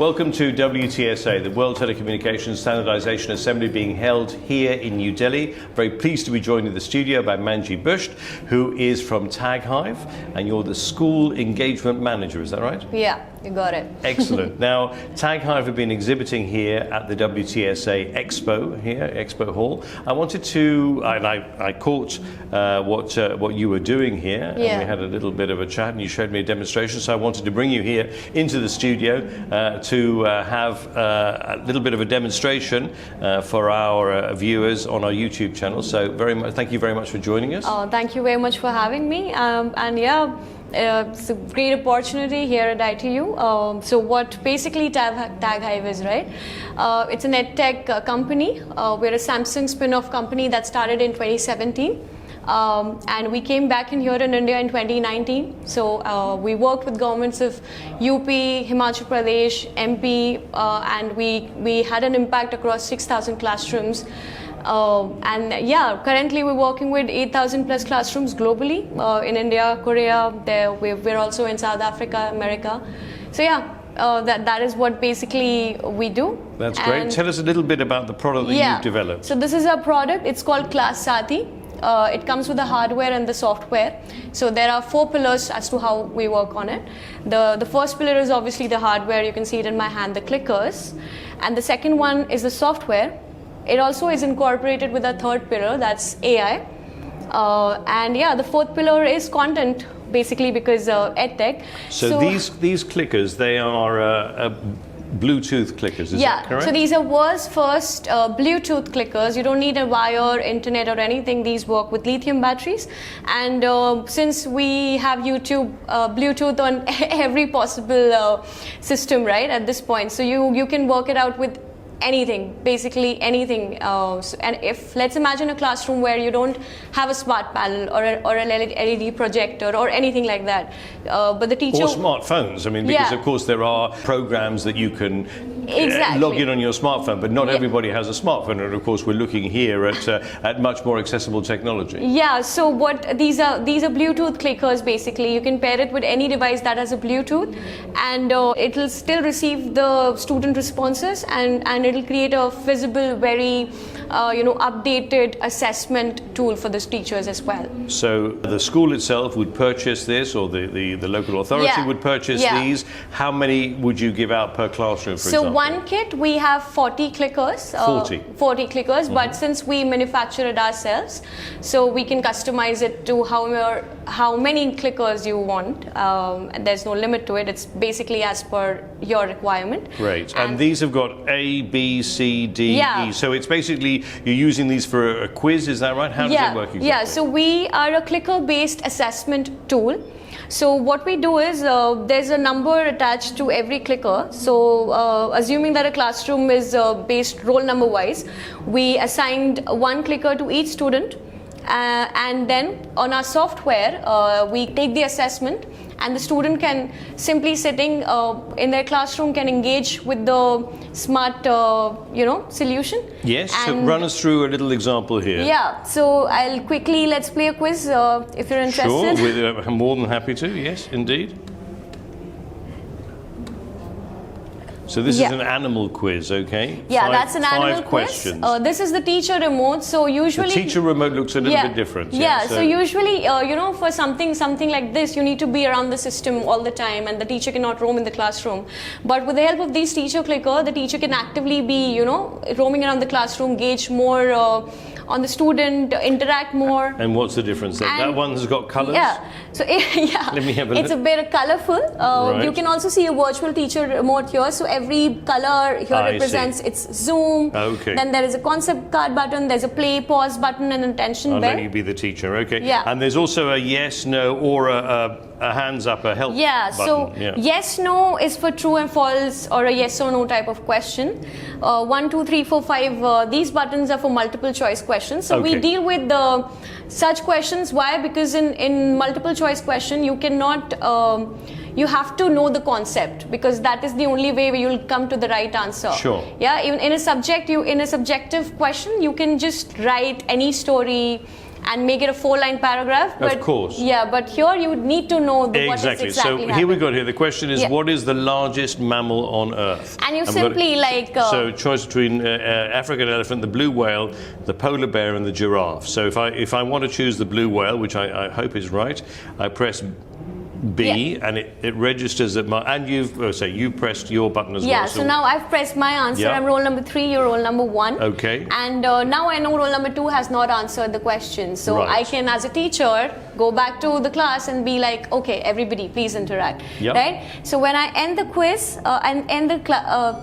Welcome to WTSA, the World Telecommunication Standardization Assembly being held here in New Delhi. Very pleased to be joined in the studio by Manjee Bisht, who is from TagHive, and you're the School Engagement Manager, is that right? Yeah, you got it. Excellent. Now, TagHive have been exhibiting here at the WTSA Expo, here, Expo Hall. I wanted to, I caught what you were doing here, Yeah. and we had a little bit of a chat, and you showed me a demonstration, so I wanted to bring you here into the studio to have a little bit of a demonstration for our viewers on our YouTube channel. So thank you very much for joining us. Thank you very much for having me. It's a great opportunity here at ITU. So what basically TagHive is, right? It's an EdTech company. We're a Samsung spin-off company that started in 2017. And we came back in here in India in 2019. So we worked with governments of UP, Himachal Pradesh, MP, and we had an impact across 6,000 classrooms. Currently we're working with 8,000 plus classrooms globally in India, Korea. We're also in South Africa, America. So that is what basically we do. That's great. Tell us a little bit about the product that you've developed. So this is our product. It's called Class Sati. It comes with the hardware and the software. So there are 4 pillars as to how we work on it. The first pillar is obviously the hardware. You can see it in my hand, the clickers. And the second one is the software. It also is incorporated with a third pillar, that's AI. The fourth pillar is content, basically, because EdTech. So these clickers, they are Bluetooth clickers, is that correct? So these are world's first Bluetooth clickers. You don't need a wire, internet or anything. These work with lithium batteries. And since we have Bluetooth on every possible system, right, at this point, so you can work it out with anything, basically anything. And if, let's imagine a classroom where you don't have a smart panel or an LED projector or anything like that, but the teacher... Or smartphones, I mean, because of course there are programs that you can log in on your smartphone, but not everybody has a smartphone, and of course we're looking here at much more accessible technology. Yeah, so what these are Bluetooth clickers, basically. You can pair it with any device that has a Bluetooth, and it'll still receive the student responses, and it'll create a visible, very updated assessment tool for the teachers as well. So the school itself would purchase this, or the local authority would purchase these. How many would you give out per classroom, for example? So one kit, we have 40 clickers. 40 clickers, but since we manufacture it ourselves, so we can customize it to how many clickers you want. There's no limit to it. It's basically as per your requirement. Great. And these have got A, B, C, D, E. So it's basically, you're using these for a quiz, is that right? How does it work exactly? Yeah, so we are a clicker-based assessment tool. So what we do is, there's a number attached to every clicker. So assuming that a classroom is based roll number wise, we assigned one clicker to each student. And then on our software, we take the assessment, and the student can simply sitting in their classroom can engage with the smart solution. Yes, so run us through a little example here. Yeah, so let's play a quiz if you're interested. Sure, I'm more than happy to, yes, indeed. So this is an animal quiz, okay? Yeah, that's an animal quiz. Questions. This is the teacher remote. So usually the teacher remote looks a little bit different. Yeah. So usually, for something like this, you need to be around the system all the time, and the teacher cannot roam in the classroom. But with the help of these teacher clicker, the teacher can actively be, roaming around the classroom, gauge more on the student, interact more. And what's the difference then? That one has got colors? Yeah. So Let me have a look. It's a bit colorful. Right. You can also see a virtual teacher remote here. So every color here represents its zoom. Okay. Then there is a concept card button, there's a play, pause button, and attention bell. I'll let you be the teacher, okay. Yeah. And there's also a yes, no, or a hands up, a help button. So yes, no is for true and false, or a yes or no type of question. 1, 2, 3, 4, 5, these buttons are for multiple choice questions. So we deal with such questions. Why? Because in multiple choice question, you cannot, you have to know the concept, because that is the only way where you'll come to the right answer. Sure. Yeah, even in a subjective question, you can just write any story, and make it a 4-line paragraph. But, of course. Yeah, but here you would need to know what is exactly So happening. here we got here. The question is, Yeah. what is the largest mammal on Earth? And you I've simply got so choice between African elephant, the blue whale, the polar bear, and the giraffe. So if I want to choose the blue whale, which I hope is right, I press B, Yeah. and it registers that and you've pressed your button as well. Yeah, so now I've pressed my answer. Yeah. I'm roll number 3, you're roll number 1. Okay. And now I know roll number 2 has not answered the question. So Right. I can, as a teacher, go back to the class and be like, okay, everybody, please interact. Yep. Right? So when I end the quiz and end the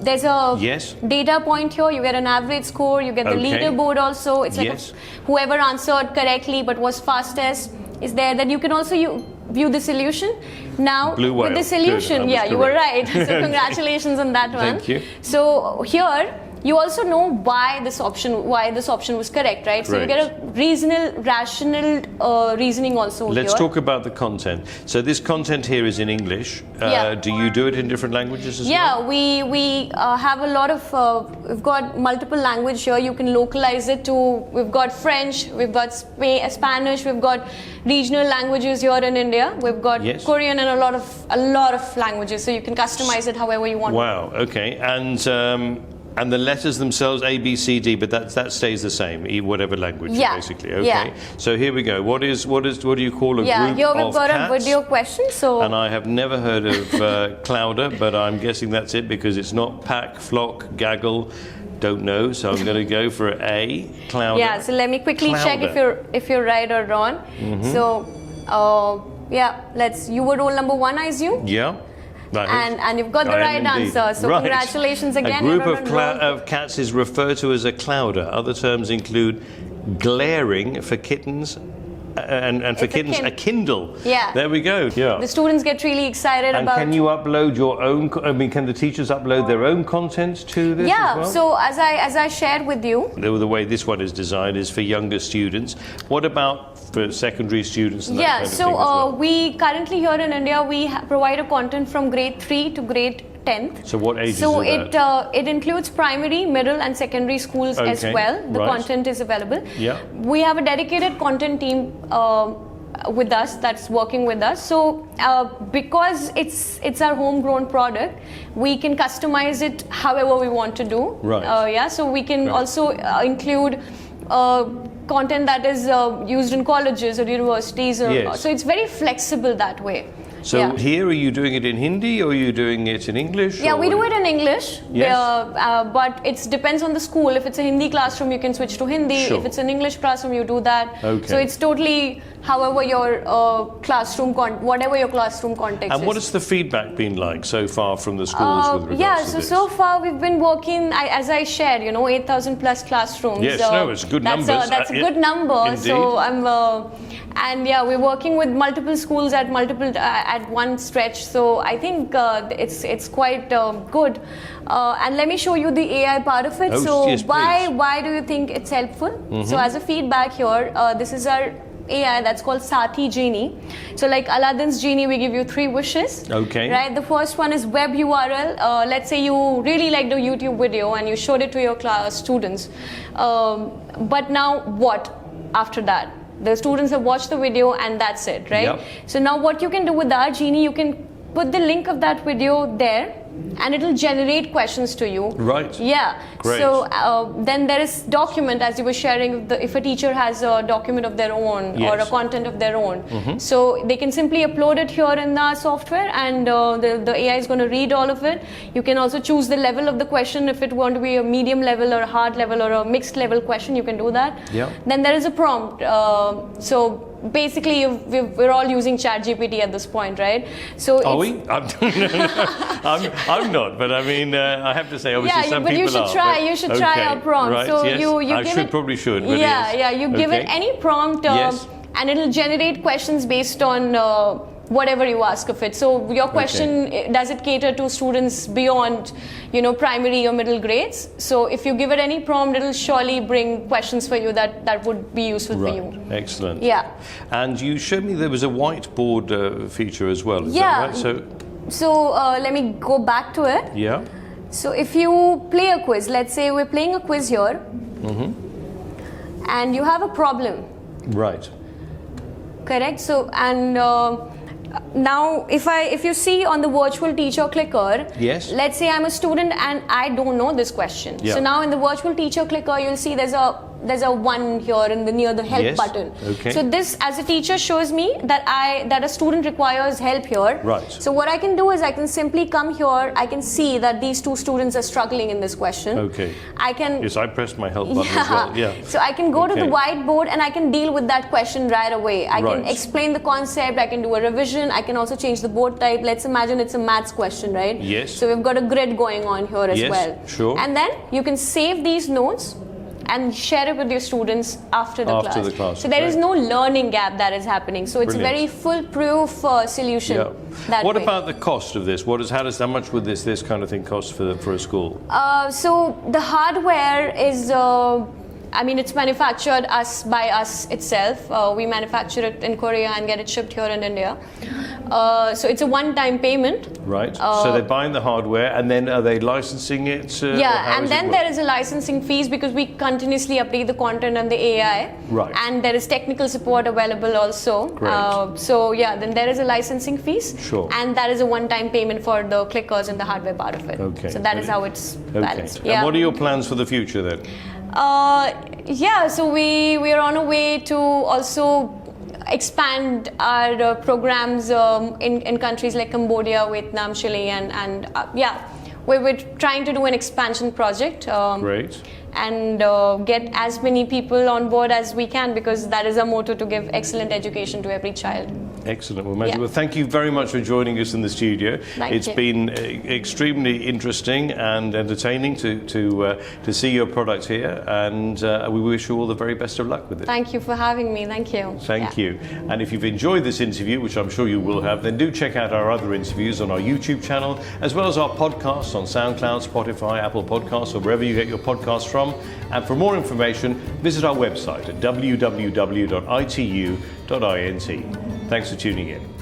there's a Yes. data point here. You get an average score. You get the Okay. leaderboard also. It's like Yes. whoever answered correctly but was fastest is there. Then you can also view the solution. Now Blue whale. with the solution, Good. I yeah, was you were correct. right. So congratulations on that one. Thank you. So here you also know why this option was correct, right? So you Correct. get a rational reasoning also Let's here. talk about the content. So this content here is in English. Yeah. Do you do it in different languages as well? Yeah, we have a lot of, we've got multiple language here. You can localize it to, we've got French, we've got Spanish, we've got regional languages here in India. We've got Yes. Korean and a lot of languages. So you can customize it however you want. Wow. Okay. And the letters themselves, A, B, C, D, but that stays the same, whatever language, Yeah. basically. Okay. Yeah. So here we go. What do you call a Yeah, group here we've of got cats? a video question. So And I have never heard of clouder, but I'm guessing that's it because it's not pack, flock, gaggle. Don't know, so I'm going to go for A, clouder. yeah, so let me quickly check Clouder. if you're right or wrong. So yeah, you were roll number 1, I assume. Yeah. That is. And you've got the I am right indeed. answer. So Right. congratulations again. A group You're of, on roll. of cats is referred to as a clouder. Other terms include glaring for kittens, and for It's a kittens, a Kindle. Yeah. There we go. Yeah. The students get really excited And about. can you upload your own? Can the teachers upload their own content to this Yeah. as well? So as I shared with you. The way this one is designed is for younger students. What about for secondary students? And that Yeah. kind of So thing as well? we currently here in India we provide a content from grade 3 to grade 10th. So what ages So are that? it includes primary, middle, and secondary schools as Okay, well. The right. content is available. Yeah. We have a dedicated content team with us that's working with us. So because it's our homegrown product, we can customize it however we want to do. Right. Yeah. So we can Right. also include. Content that is used in colleges or universities, Yes. so it's very flexible that way. So yeah. here, are you doing it in Hindi or are you doing it in English? Yeah, or we do what it in English, Yes. but it depends on the school. If it's a Hindi classroom, you can switch to Hindi. Sure. If it's an English classroom, you do that. Okay. So it's totally however your classroom, whatever your classroom context And is. what has the feedback been like so far from the schools with regards yeah, to so this? so far we've been working, as I shared, 8,000 plus classrooms. Yes, no, it's good that's numbers. That's a good number. Indeed. So and yeah, we're working with multiple schools at one stretch. So I think it's quite good. And let me show you the AI part of it. Oh, So yes, please. why do you think it's helpful? So as a feedback here, this is our AI that's called Sathi Genie. So like Aladdin's Genie, we give you 3 wishes. Okay. Right. The first one is web URL. Let's say you really liked the YouTube video and you showed it to your class students. But now what after that? The students have watched the video and that's it, right? Yep. So now what you can do with our Genie, you can put the link of that video there and it'll generate questions to you. Right. Yeah. Great. So then there is document, as you were sharing, if a teacher has a document of their own or a Yes. content of their own. So they can simply upload it here in the software and the AI is going to read all of it. You can also choose the level of the question. If it want to be a medium level or a hard level or a mixed level question, you can do that. Yeah. Then there is a prompt. So basically we're all using ChatGPT at this point, right? So Are it's, we? I'm not, but I mean, I have to say, obviously, yeah, some but people you should are. try. but- You should try okay, our prompt. Right, So yes. you I give should it, probably should. But yeah, yes. yeah. You give it Okay. any prompt, Yes. and it'll generate questions based on whatever you ask of it. So your question, does it cater to students beyond, primary or middle grades? So if you give it any prompt, it'll surely bring questions for you that would be useful for Right. you. Excellent. Yeah. And you showed me there was a whiteboard feature as well. Is Yeah. that right? So let me go back to it. Yeah. So if you play a quiz, let's say we're playing a quiz here, and you have a problem, Right. Correct. So, and now if you see on the virtual teacher clicker, Yes. let's say I'm a student and I don't know this question. Yeah. So now in the virtual teacher clicker, you'll see there's a one here in the near the help Yes. button. Okay. So this, as a teacher, shows me that a student requires help here. Right. So what I can do is I can simply come here. I can see that these two students are struggling in this question. Okay. I can. Yes, I pressed my help button as well. Yeah. So I can go to the Okay. whiteboard and I can deal with that question right away. I can Right. explain the concept. I can do a revision. I can also change the board type. Let's imagine it's a maths question, right? Yes. So we've got a grid going on here as Yes, well. sure. And then you can save these notes and share it with your students after the After class. the class, So there is right. no learning gap that is happening. So it's a very Brilliant. foolproof solution. Yeah. That What way. about the cost of this? How much would this kind of thing cost for a school? So the hardware is, it's manufactured by us itself. We manufacture it in Korea and get it shipped here in India. So it's a one-time payment. Right. So they're buying the hardware, and then are they licensing it? Or Yeah, how and does it then work? there is a licensing fees because we continuously update the content and the AI. Right. And there is technical support available also. Great. So yeah, then there is a licensing fees. Sure. And that is a one-time payment for the clickers and the hardware part of it. Okay. So that is how it's balanced. Okay. And what are your plans for the future then? So we are on a way to also expand our programs in countries like Cambodia, Vietnam, Chile, and we're trying to do an expansion project. Great. And get as many people on board as we can, because that is our motto, to give excellent education to every child. Excellent. Well, Manjee, Yeah. well, thank you very much for joining us in the studio. Thank It's you. been extremely interesting and entertaining to see your product here, and we wish you all the very best of luck with it. Thank you for having me. Thank you. Thank you. And if you've enjoyed this interview, which I'm sure you will have, then do check out our other interviews on our YouTube channel, as well as our podcasts on SoundCloud, Spotify, Apple Podcasts, or wherever you get your podcasts from. And for more information, visit our website at www.itu.int. Thanks for tuning in.